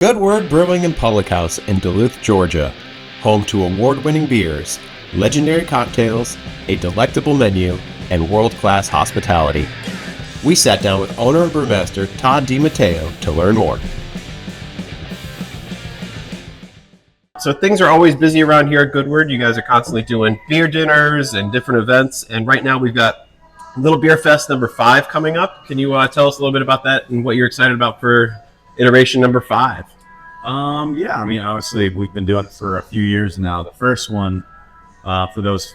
Good Word Brewing and Public House in Duluth, Georgia. Home to award-winning beers, legendary cocktails, a delectable menu, and world-class hospitality. We sat down with owner and brewmaster Todd DiMatteo to learn more. So things are always busy around here at Good Word. You guys are constantly doing beer dinners and different events. And right now we've got Little Beer Fest number 5 coming up. Can you tell us a little bit about that and what you're excited about for iteration number 5? Obviously we've been doing it for a few years now. The first one, for those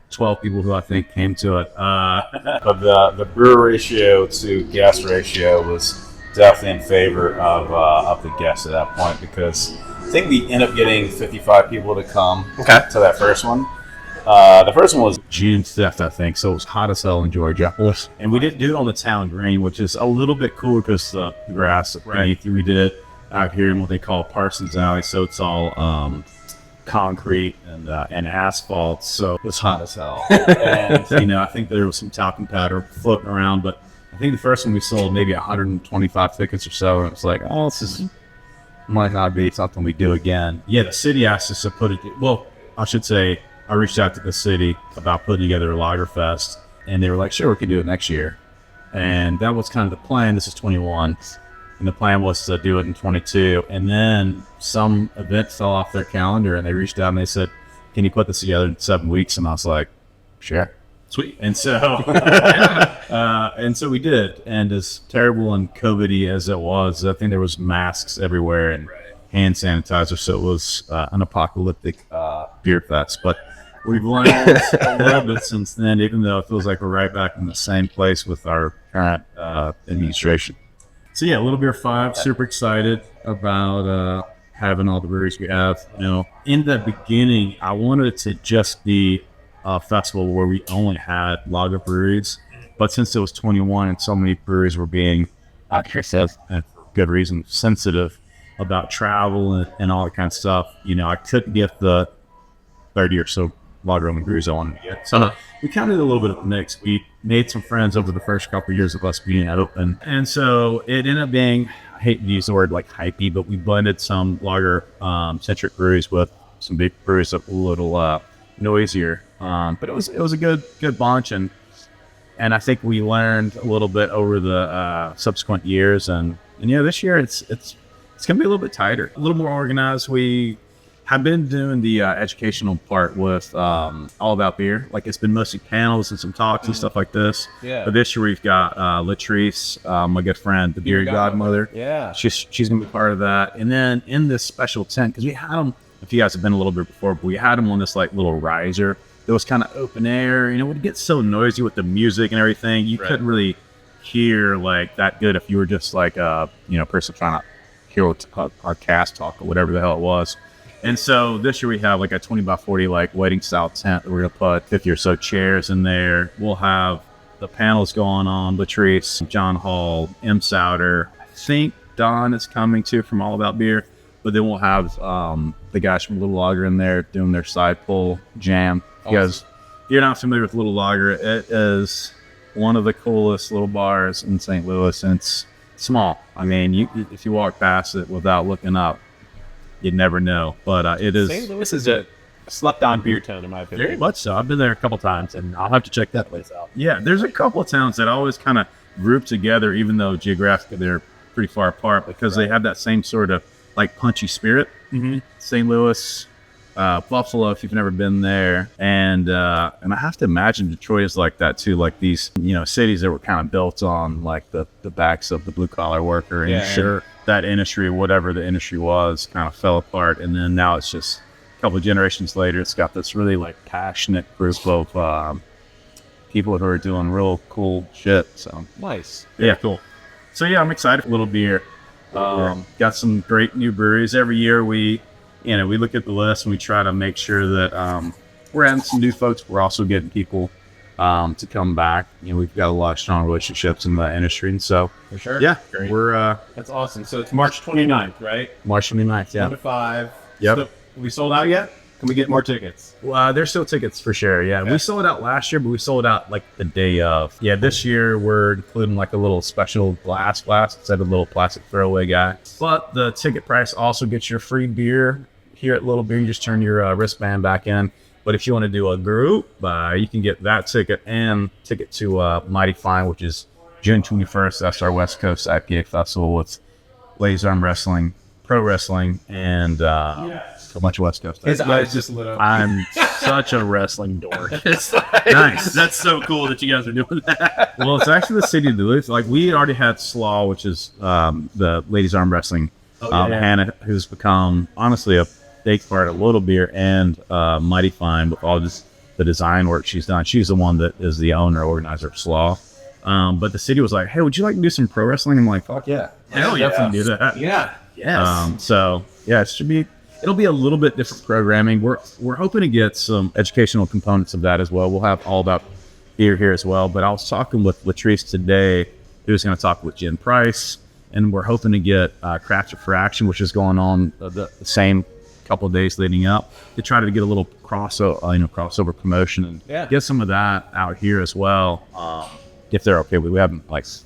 12 people who I think came to it, but the brewer ratio to guest ratio was definitely in favor of the guests at that point, because I think we ended up getting 55 people to come to that first one. The first one was June 5th, I think, so it was hot as hell in Georgia. And we didn't do it on the town green, which is a little bit cooler because the grass beneath you. We did it out here in what they call Parsons Alley, so it's all concrete and asphalt, so it was hot as hell. And I think there was some talcum powder floating around, but I think the first one we sold maybe 125 tickets or so, and it was like, might not be something we do again. Yeah, the city asked us to put it. Well, I should say I reached out to the city about putting together a Lager Fest, and they were like, sure, we can do it next year. And that was kind of the plan. This is 21. And the plan was to do it in 22. And then some event fell off their calendar, and they reached out and they said, can you put this together in 7 weeks? And I was like, sure. Sweet. And so we did. And as terrible and COVID-y as it was, I think there was masks everywhere and hand sanitizer. So it was an apocalyptic beer fest. But we've learned a little bit since then, even though it feels like we're right back in the same place with our current administration. So yeah, Little Beer 5, super excited about having all the breweries we have. In the beginning, I wanted it to just be a festival where we only had lager breweries, but since it was 21 and so many breweries were being, and for good reason, sensitive about travel and all that kind of stuff, I couldn't get the 30 or so lager-only breweries I wanted to get. So we kind of did a little bit of a mix. We made some friends over the first couple of years of us being open. And so it ended up being, I hate to use the word like hypey, but we blended some lager-centric breweries with some big breweries that were a little noisier. But it was a good bunch. And I think we learned a little bit over the subsequent years. And this year it's going to be a little bit tighter, a little more organized. We have been doing the educational part with All About Beer. Like, it's been mostly panels and some talks and stuff like this. Yeah. But this year we've got Latrice, my good friend, the beer godmother. Yeah. She's going to be part of that. And then in this special tent, because we had them, if you guys have been a little bit before, but we had them on this like little riser that was kind of open air. It would get so noisy with the music and everything. You couldn't really hear like that good if you were just like a person trying to hear our cast talk or whatever the hell it was. And so this year we have like a 20 by 40 like waiting style tent that we're going to put 50 or so chairs in there. We'll have the panels going on, Latrice, John Hall, M. Souter. I think Don is coming too from All About Beer. But then we'll have the guys from Little Lager in there doing their side pull jam. Because if you're not familiar with Little Lager, it is one of the coolest little bars in St. Louis, and it's small. I mean, if you walk past it without looking up, you'd never know. But it is. St. Louis is a slept-on beer town, in my opinion. Very much so. I've been there a couple times, and I'll have to check that place out. Yeah, there's a couple of towns that always kind of group together, even though geographically they're pretty far apart, because they have that same sort of like punchy spirit. Mm-hmm. St. Louis, Buffalo, if you've never been there, and I have to imagine Detroit is like that too. Like these, cities that were kind of built on like the backs of the blue collar worker, and sure, that industry, whatever the industry was, kind of fell apart, and then now it's just a couple of generations later, it's got this really like passionate group of people who are doing real cool shit. So nice, yeah, cool. So yeah, I'm excited for Little Beer. Got some great new breweries every year. We look at the list and we try to make sure that we're having some new folks. We're also getting people to come back. We've got a lot of strong relationships in the industry, and so for sure, yeah, great. We're that's awesome. So it's March 29th, right? March 29th, yeah. 1 to 5. Yep. So we sold out yet? Can we get more tickets? There's still tickets for sure. Yeah, we sold out last year, but we sold out like the day of. Yeah, this year we're including like a little special glass instead of a little plastic throwaway guy. But the ticket price also gets your free beer here at Little Beer. You just turn your wristband back in. But if you want to do a group buy, you can get that ticket and ticket to Mighty Fine, which is June 21st. That's our West Coast IPA festival with Ladies Arm Wrestling, Pro Wrestling, and a bunch of West Coast. His eyes just lit up. I'm such a wrestling dork. Nice. That's so cool that you guys are doing that. Well, it's actually the city of Duluth. Like, we had already had Slaw, which is the Ladies Arm Wrestling. Hannah, who's become, honestly, a big part of Little Beer and Mighty Fine with all this, the design work she's done. She's the one that is the owner, organizer of Slaw. But the city was like, hey, would you like to do some pro wrestling? I'm like, fuck yeah. Hell yeah. Definitely do that. Yeah. Yes. So, yeah, it'll be a little bit different programming. We're hoping to get some educational components of that as well. We'll have all about beer here as well. But I was talking with Latrice today, who's going to talk with Jen Price, and we're hoping to get Crafter for Action, which is going on the same couple of days leading up, to try to get a little crossover promotion and get some of that out here as well. If they're okay with it. We haven't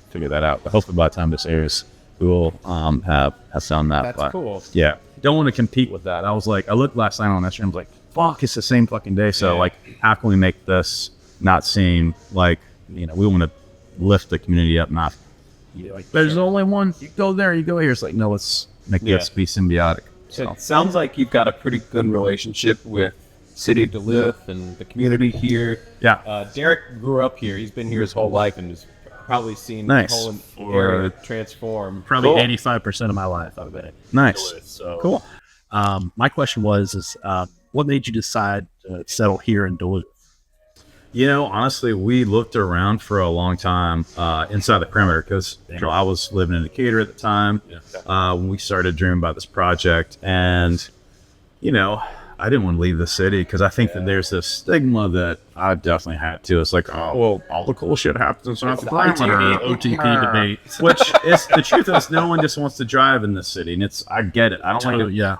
figured that out, but hopefully by the time this airs, we will have done that. That's cool. Yeah, don't want to compete with that. I looked last night on that stream. I was like, fuck, it's the same fucking day. So how can we make this not seem like we want to lift the community up, not there's only one. You go there, you go here. It's like, no, let's make this be symbiotic. So it sounds like you've got a pretty good relationship with City of Duluth and the community here. Yeah. Derek grew up here. He's been here his whole life and has probably seen Nice. the whole area transform. Probably Cool. 85% of my life I've been in Nice. Duluth, so Cool. my question was what made you decide to settle here in Duluth? Honestly, we looked around for a long time inside the perimeter because I was living in Decatur at the time when we started dreaming about this project. And, I didn't want to leave the city because I think that there's this stigma that I definitely had to. It's like, oh, well, all the cool shit happens inside the perimeter. OTP debate. Which is the truth is no one just wants to drive in this city. And I get it. I don't like it. Yeah.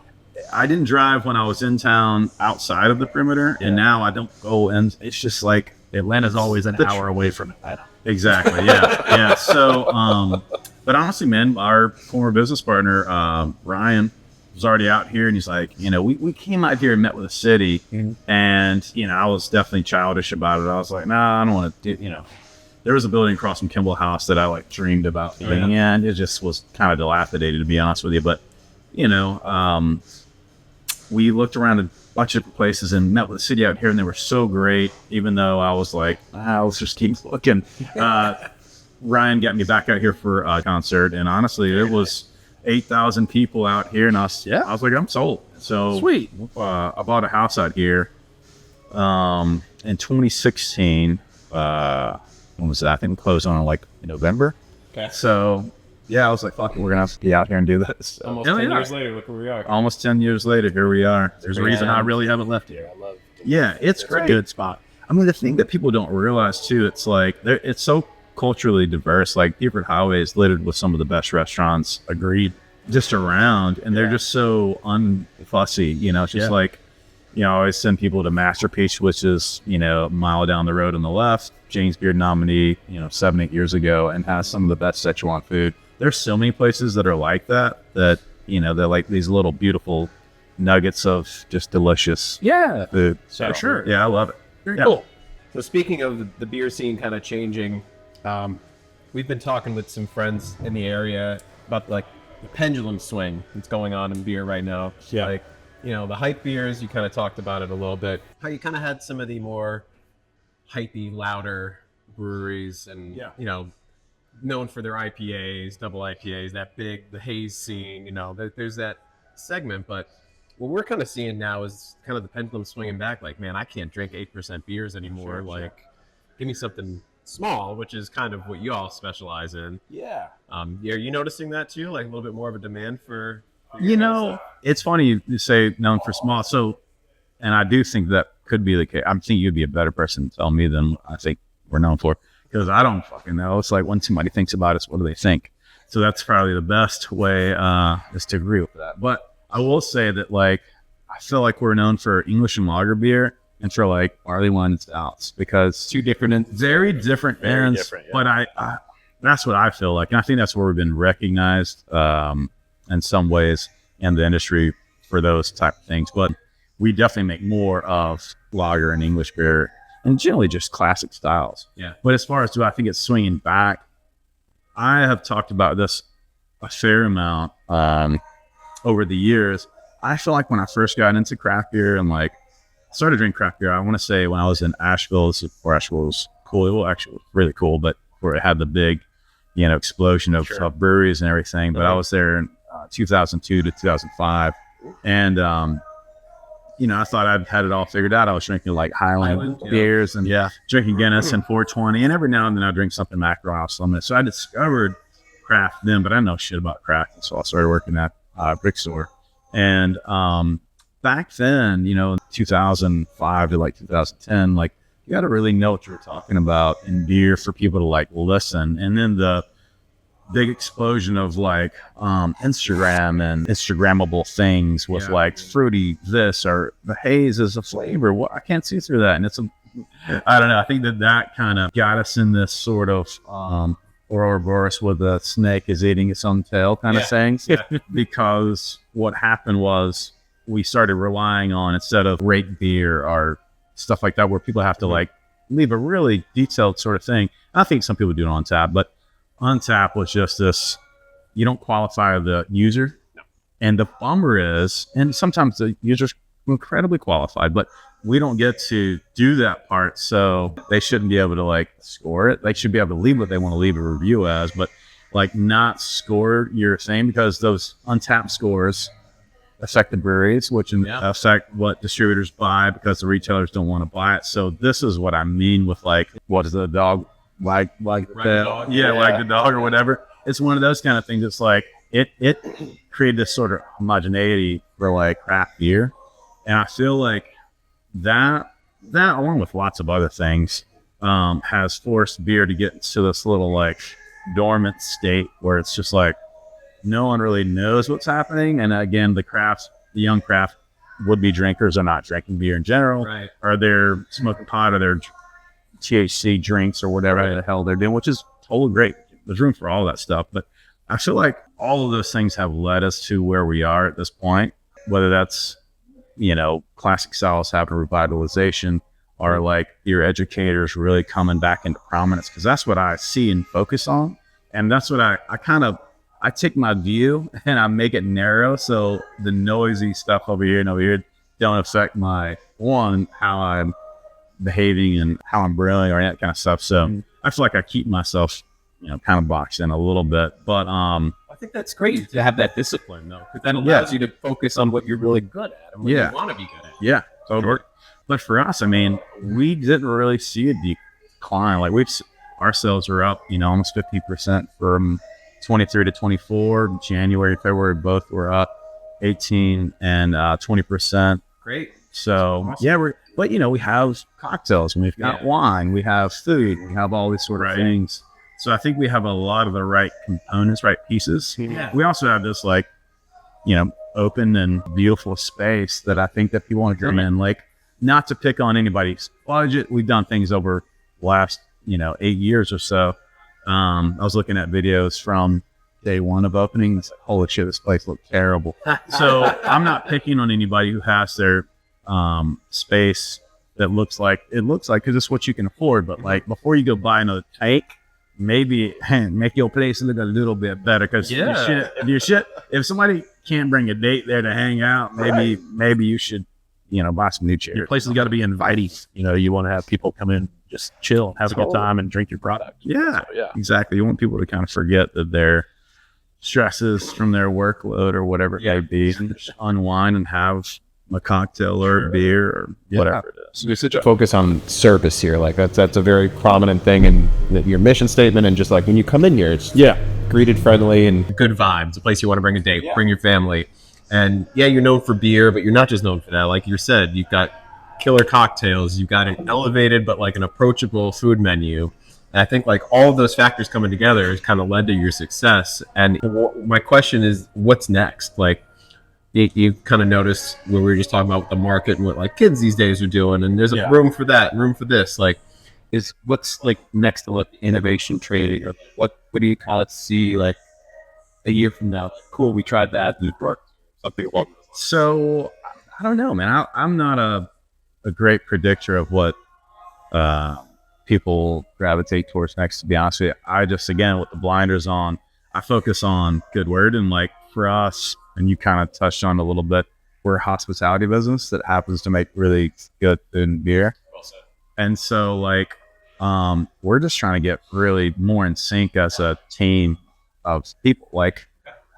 I didn't drive when I was in town outside of the perimeter, and now I don't go in. It's just like Atlanta's always an hour away from it. exactly, yeah. So, but honestly, man, our former business partner Ryan was already out here, and he's like, we came out here and met with the city, and I was definitely childish about it. I was like, nah, I don't want to do. There was a building across from Kimball House that I dreamed about being in. It just was kind of dilapidated, to be honest with you, but we looked around a bunch of different places and met with the city out here, and they were so great, even though I was like, let's just keep looking. Ryan got me back out here for a concert, and honestly, it was 8,000 people out here, and I was like, I'm sold. So Sweet. I bought a house out here in 2016. When was that? I think we closed on in November. Okay. So I was like, fuck it, we're gonna have to be out here and do this. Almost 10 years later, look where we are. Almost 10 years later, here we are. There's a reason I really haven't left here. I love it. Yeah, it's It's great. a good spot. I mean, the thing that people don't realize too, it's like it's so culturally diverse. Like Beaufort Highway is littered with some of the best restaurants, agreed, just around, and they're just so unfussy. It's just like, I always send people to Masterpiece, which is a mile down the road on the left. James Beard nominee, 7-8 years ago, and has some of the best Szechuan food. There's so many places that are like that. They're like these little beautiful nuggets of just delicious food. So, For sure. Yeah, I love it. Very Yeah. cool. So speaking of the beer scene kind of changing, we've been talking with some friends in the area about the pendulum swing that's going on in beer right now. Yeah. The hype beers, you kind of talked about it a little bit. How you kind of had some of the more hypey, louder breweries and, known for their IPAs, double IPAs, the haze scene, there's that segment. But what we're kind of seeing now is kind of the pendulum swinging back. Like, man, I can't drink 8% beers anymore. Give me something small, which is kind of what you all specialize in. Yeah. Are you noticing that too? Like a little bit more of a demand for It's funny you say known for small. So, and I do think that could be the case. I think you'd be a better person to tell me than I think we're known for, because I don't fucking know. It's like when somebody thinks about us, what do they think? So that's probably the best way is to agree with that. But I will say that I feel like we're known for English and lager beer and for like barley wine and stouts, because Two different, very different ends. different, yeah. But I that's what I feel like, and I think that's where we've been recognized in some ways in the industry for those type of things. But we definitely make more of lager and English beer, and generally just classic styles. Yeah. But as far as do I think it's swinging back, I have talked about this a fair amount over the years. I feel like when I first got into craft beer and like started drinking craft beer, I want to say when I was in Asheville, this is before Asheville was cool. Well, actually, it was really cool, but where it had the big, explosion of breweries and everything. But I was there in 2002 to 2005, and I thought I'd had it all figured out. I was drinking like Highland beers and drinking Guinness and 420, and every now and then I drink something macro off Summit. So I discovered craft then, but I didn't know shit about craft, so I started working at a brick store. And back then, 2005 to like 2010, like you got to really know what you're talking about in beer for people to like listen. And then the big explosion of like Instagram and Instagrammable things with like fruity this or the haze is a flavor. Well, I can't see through that. And I don't know. I think that kind of got us in this sort of Ouroboros with the snake is eating its own tail kind of thing. Because what happened was we started relying on, instead of rate beer or stuff like that, where people have to like leave a really detailed sort of thing. I think some people do it on tap, but on tap was just this, you don't qualify the user. No. And the bummer is, and sometimes the user's incredibly qualified, but we don't get to do that part. So they shouldn't be able to like score it. They should be able to leave what they want to leave a review as, but like not score your thing, because those untapped scores affect the breweries, which affect what distributors buy, because the retailers don't want to buy it. So this is what I mean with like, what is the dog? Wag the tail. Wag the dog or whatever. It's one of those kind of things. It's like it created this sort of homogeneity for like craft beer, and I feel like that along with lots of other things has forced beer to get into this little like dormant state where it's just like no one really knows what's happening. And again, the young craft would-be drinkers are not drinking beer in general, right? Or they're smoking pot, or they're THC drinks or whatever the hell they're doing, which is totally great. There's room for all that stuff. But I feel like all of those things have led us to where we are at this point, whether that's, classic styles having revitalization, or like your educators really coming back into prominence, because that's what I see and focus on. And that's what I take my view and I make it narrow, so the noisy stuff over here and over here don't affect how I'm behaving and how I'm brewing or that kind of stuff. So I feel like I keep myself, kind of boxed in a little bit. But I think that's great to have that discipline, though, because that allows you to focus on what you're really good at and what you want to be good at. Yeah, totally. But for us, I mean, we didn't really see a decline. Like our sales are up, almost 50% from 23 to 24. January, February, both were up 18 and 20%. Great. So awesome. But we have cocktails, and we've got wine, we have food, we have all these sort of things. So I think we have a lot of the right components, right pieces. Yeah. We also have this like, open and beautiful space that I think that people want to come in, like, not to pick on anybody's budget. We've done things over the last, 8 years or so. I was looking at videos from day one of openings. Holy shit, this place looked terrible. So I'm not picking on anybody who has their space that looks like because it's what you can afford. But like, before you go buy another tank, maybe make your place look a little bit better, because if somebody can't bring a date there to hang out, maybe you should buy some new chairs. Your place has got to be inviting. You want to have people come in, just chill, have a good time, and drink your product. Exactly. You want people to kind of forget that their stresses from their workload or whatever it may be, and just unwind and have a cocktail or a beer or whatever it is. There's such a focus on service here. Like that's a very prominent thing in your mission statement, and just like when you come in here, it's greeted friendly and good vibes. A place you want to bring a date, bring your family. And you're known for beer, but you're not just known for that. Like you said, you've got killer cocktails, you've got an elevated but like an approachable food menu. And I think like all of those factors coming together has kind of led to your success. And my question is, what's next? Like, you kind of notice where we were just talking about the market and what like kids these days are doing, and there's a room for that, and room for this. Like, is what's like next to what innovation trading, or what do you call it? See, like a year from now, cool, we tried that, and it worked. Something along. So I don't know, man. I'm not a great predictor of what people gravitate towards next, to be honest with you. I just, again, with the blinders on, I focus on Good Word. And like for us, and you kind of touched on it a little bit, we're a hospitality business that happens to make really good food and beer. And so like, we're just trying to get really more in sync as a team of people. Like,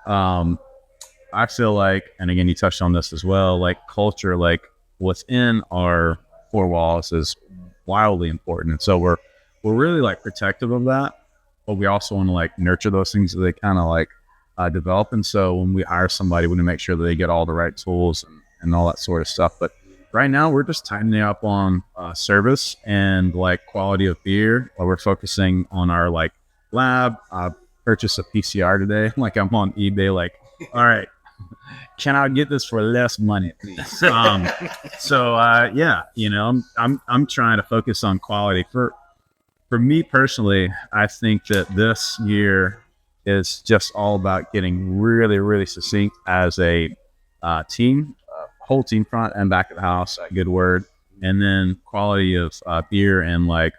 I feel like, and again, you touched on this as well, like culture, like what's in our four walls is wildly important. And so we're really like protective of that, but we also want to like nurture those things so they kind of like develop. And so when we hire somebody, we want to make sure that they get all the right tools and all that sort of stuff. But right now we're just tightening up on service and like quality of beer. We're focusing on our like lab. Purchased a PCR today. Like I'm on eBay, like, all right, can I get this for less money, please? Yeah, you know, I'm trying to focus on quality. For me personally, I think that this year is just all about getting really, really succinct as a team, whole team, front and back of the house, Good Word, and then quality of beer and like,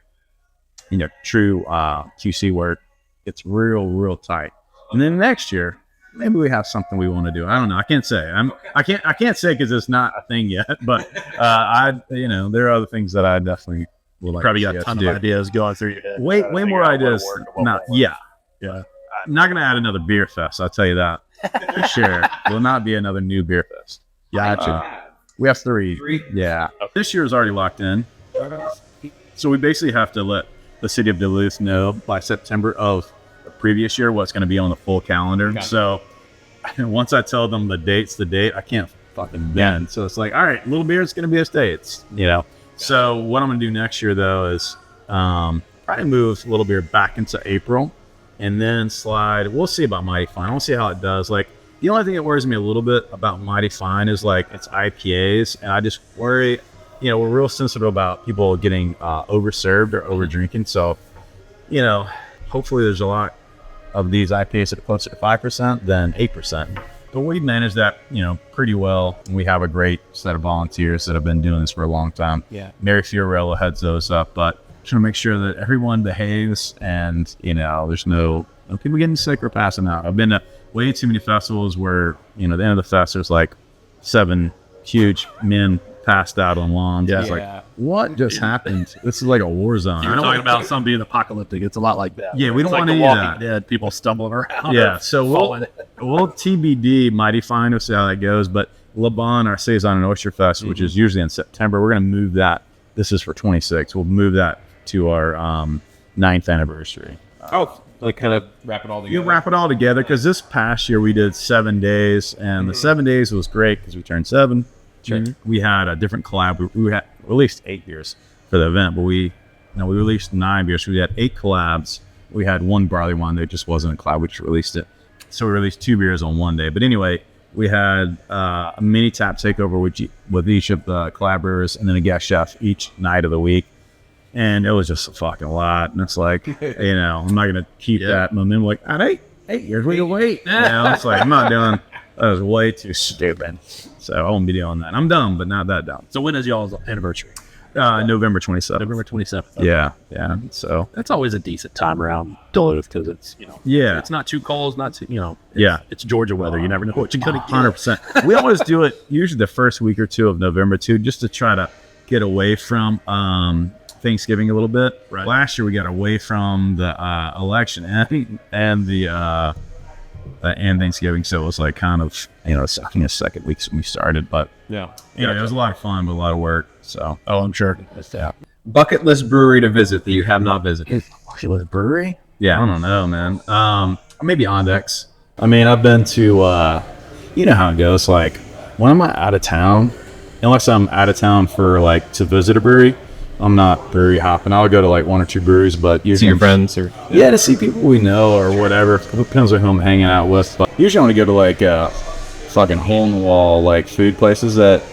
you know, true QC work. It's real tight. And then next year, maybe we have something we want to do. I don't know. I can't say. I can't say because it's not a thing yet. But you know, there are other things that I definitely would like. Probably to got a ton of ideas going through your head. Way more ideas. Yeah. I'm not gonna add another beer fest. I'll tell you that for sure. Will not be another new beer fest. Gotcha. We have three. Yeah. This year is already locked in. So we basically have to let the city of Duluth know by September of the previous year what's going to be on the full calendar. Gotcha. So once I tell them the date's the date, I can't fucking bend. So it's like, all right, little beer, it's going to be a date, you know. So what I'm going to do next year though is probably move little beer back into April and then slide. We'll see about Mighty Fine. We'll see how it does. Like the only thing that worries me a little bit about Mighty Fine is like it's IPAs, and I just worry. You know, we're real sensitive about people getting overserved or over drinking. So, you know, hopefully there's a lot of these IPAs that are closer to 5% than 8%. But we manage that, you know, pretty well. And we have a great set of volunteers that have been doing this for a long time. Yeah. Mary Fiorello heads those up. But trying to make sure that everyone behaves and, you know, there's no people getting sick or passing out. I've been to way too many festivals where, you know, at the end of the fest, there's like 7 huge men passed out on lawns. Yeah. It's like, what just happened? This is like a war zone. You're talking about something being apocalyptic. It's a lot like that. Yeah, we don't want to like do that. Dead, people stumbling around. Yeah, so we'll TBD Mighty Fine. We'll see how that goes. But Le Bon, our Saison and Oyster Fest, which is usually in September, we're going to move that. This is for 26. We'll move that to our 9th anniversary. Like kind of wrap it all together. You wrap it all together because this past year we did 7 days, and the 7 days was great because we turned 7. Sure. We had a different collab. We had released 8 beers for the event, but we released 9 beers. So we had 8 collabs. We had 1 barley wine that just wasn't a collab. We just released it. So we released 2 beers on one day. But anyway, we had a mini tap takeover with each of the collaborators and then a guest chef each night of the week. And it was just a fucking lot. And it's like, you know, I'm not going to keep that momentum. Like, at 8 years, we can wait. You know, it's like, I'm not doing. That was way too stupid. So I won't be doing that. I'm dumb, but not that dumb. So when is y'all's anniversary? November 27th. November 27th. Okay. Yeah. So that's always a decent time around Duluth because it's, you know, it's not too cold, not too, you know, it's Georgia weather. You never know what you're going to get. 100%. We always do it usually the first week or 2 of November too, just to try to get away from Thanksgiving a little bit. Right. Last year we got away from the election and the and Thanksgiving, so it was like kind of, you know, the second week we started, but it was a lot of fun, but a lot of work. So I'm sure. Bucket list brewery to visit that you have not visited. Bucket list brewery? Yeah, I don't know, man. Maybe Ondex. I mean, I've been to, you know how it goes. Like when I'm out of town, unless I'm out of town for like to visit a brewery, I'm not brewery hopping. I'll go to like 1 or 2 breweries, but usually see your friends or to see people we know or whatever. It depends on who I'm hanging out with. But usually I want to go to like fucking hole-in-the-wall like food places that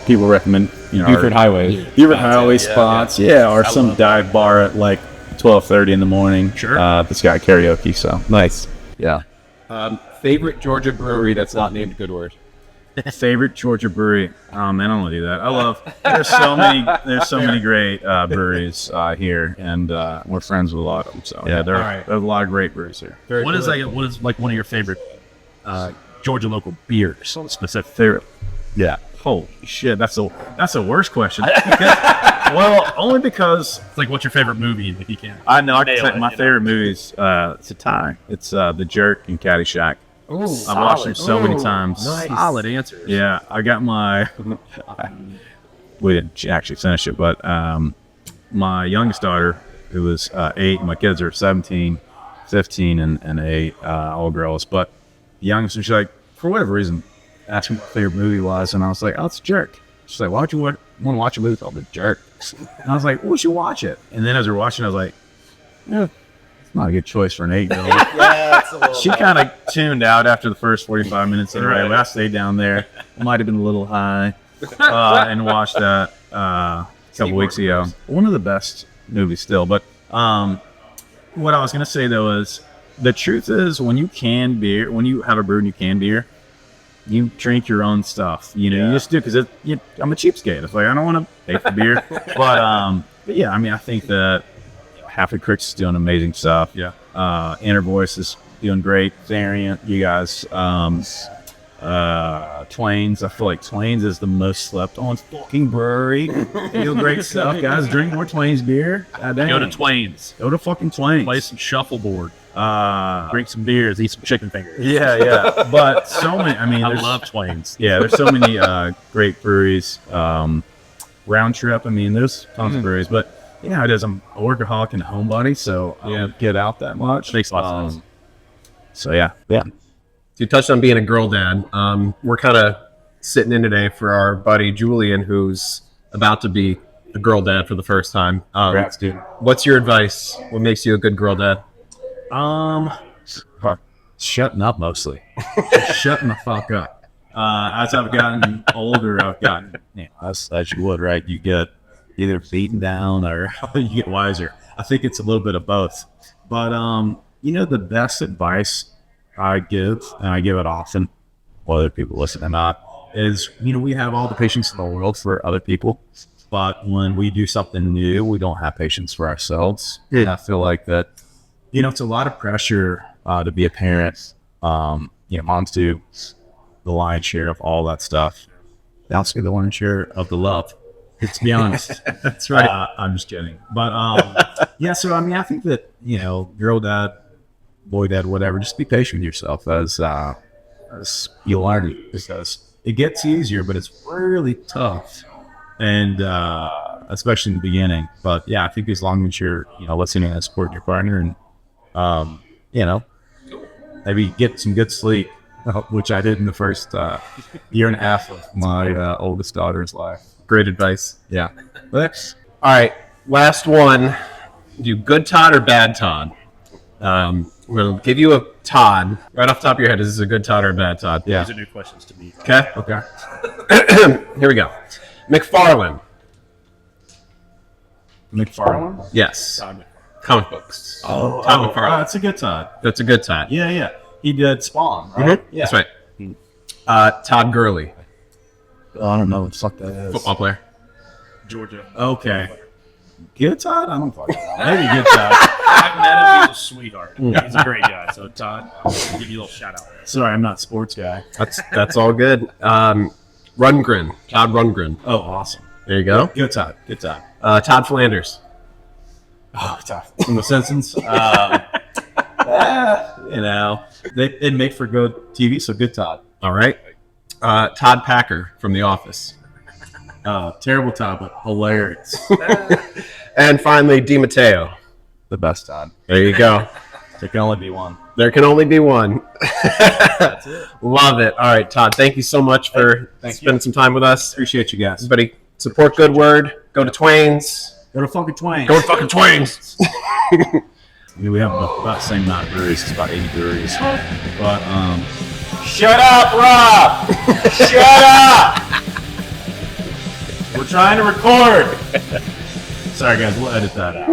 people recommend. Buford Highway. Buford Highway spots, or some dive bar at like 12:30 in the morning. Sure. That's got karaoke, so Nice. yeah. Favorite Georgia brewery that's not named Good Word. Favorite Georgia brewery? Oh man, I don't want to do that. I love. There's so many great breweries here, and we're friends with a lot of them. So yeah, there's a lot of great breweries here. What is like one of your favorite Georgia local beers? Specific Favorite? Yeah. Holy shit, that's the worst question. Well, only because It's like, what's your favorite movie if you can? I know Nail it, my you favorite movies. It's a tie. It's The Jerk and Caddyshack. Ooh, I've watched them so many times. Nice. Solid answers. Yeah, I got my. We didn't actually finish it, but my youngest daughter, who was 8, my kids are 17, 15, and 8, all girls. But the youngest, she's like, for whatever reason, asked me what my favorite movie was, and I was like, oh, it's Jerk. She's like, why would you want to watch a movie called The Jerk? And I was like, well, we should watch it. And then as we're watching, I was like, yeah, it's not a good choice for an 8-year-old. She kind of tuned out after the first 45 minutes anyway, but I stayed down there. It might have been a little high and watched that a couple weeks ago. One of the best movies still. But what I was going to say, though, is the truth is when you have a brew and you can beer, you drink your own stuff. You just do because I'm a cheapskate. It's like I don't want to pay for beer, but yeah, I mean, I think that Half of Cricks is doing amazing stuff. Yeah. Inner Voice is doing great. Variant, you guys. TWAIN'S. I feel like TWAIN'S is the most slept on fucking brewery. They do great stuff, guys. Drink more TWAIN'S beer. Go to TWAIN'S. Go to fucking TWAIN'S. Play some shuffleboard. Drink some beers. Eat some chicken fingers. Yeah. But so many. I mean, I love TWAIN'S. Yeah, there's so many great breweries. Round Trip. I mean, there's tons of breweries, but you know how it is. I'm a workaholic and a homebody, so I don't get out that much. Makes a lot of sense. So yeah. You touched on being a girl dad. We're kind of sitting in today for our buddy Julian, who's about to be a girl dad for the first time. Congrats, dude. What's your advice? What makes you a good girl dad? Shutting up mostly. Just shutting the fuck up. As I've gotten older, I've gotten, as you would, right? You get either beaten down or you get wiser. I think it's a little bit of both. But, the best advice I give, and I give it often, whether people listen or not, is, we have all the patience in the world for other people. But when we do something new, we don't have patience for ourselves. And I feel like that, it's a lot of pressure to be a parent. Moms do the lion's share of all that stuff. They also get the lion's share of the love. To be honest. That's right. I'm just kidding. But so I think that, girl dad, boy dad, whatever, just be patient with yourself as you learn, because it gets easier, but it's really tough. And especially in the beginning. But yeah, I think as long as you're, listening and supporting your partner and, maybe get some good sleep, which I did in the first year and a half of my oldest daughter's life. Great advice. Yeah. Thanks. All right, last one. Do good Todd or bad Todd? We'll give you a Todd. Right off the top of your head, is this a good Todd or a bad Todd? Yeah. These are new questions to me. Okay. Here we go. McFarlane. McFarlane? Yes. Todd. Comic books. Todd McFarlane. That's a good Todd. That's a good Todd. Yeah. He did Spawn, right? Mhm. Yeah. That's right. Todd Gurley. I don't know what the fuck that is. Football player. Georgia. Okay. Good Todd? I don't fucking know. Maybe good Todd. I've met him. He's a sweetheart. He's a great guy. So, Todd, I'll give you a little shout out. Sorry, I'm not a sports guy. That's all good. Rundgren. Todd Rundgren. Oh, awesome. There you go. Good Todd. Todd Flanders. Oh, Todd. From The Simpsons. It'd make for good TV, so good Todd. All right. Todd Packer from The Office. Terrible Todd, but hilarious. And finally, DiMatteo. The best Todd. There you go. There can only be one. There can only be one. That's it. Love it. All right, Todd, thank you so much for spending some time with us. Appreciate you guys. Everybody, support Good Word. Go to TWAIN'S. Go to fucking TWAIN'S. Go to fucking TWAIN'S. I mean, we have about the same amount of breweries. It's about 80 breweries. But shut up, Rob! Shut up! We're trying to record. Sorry, guys. We'll edit that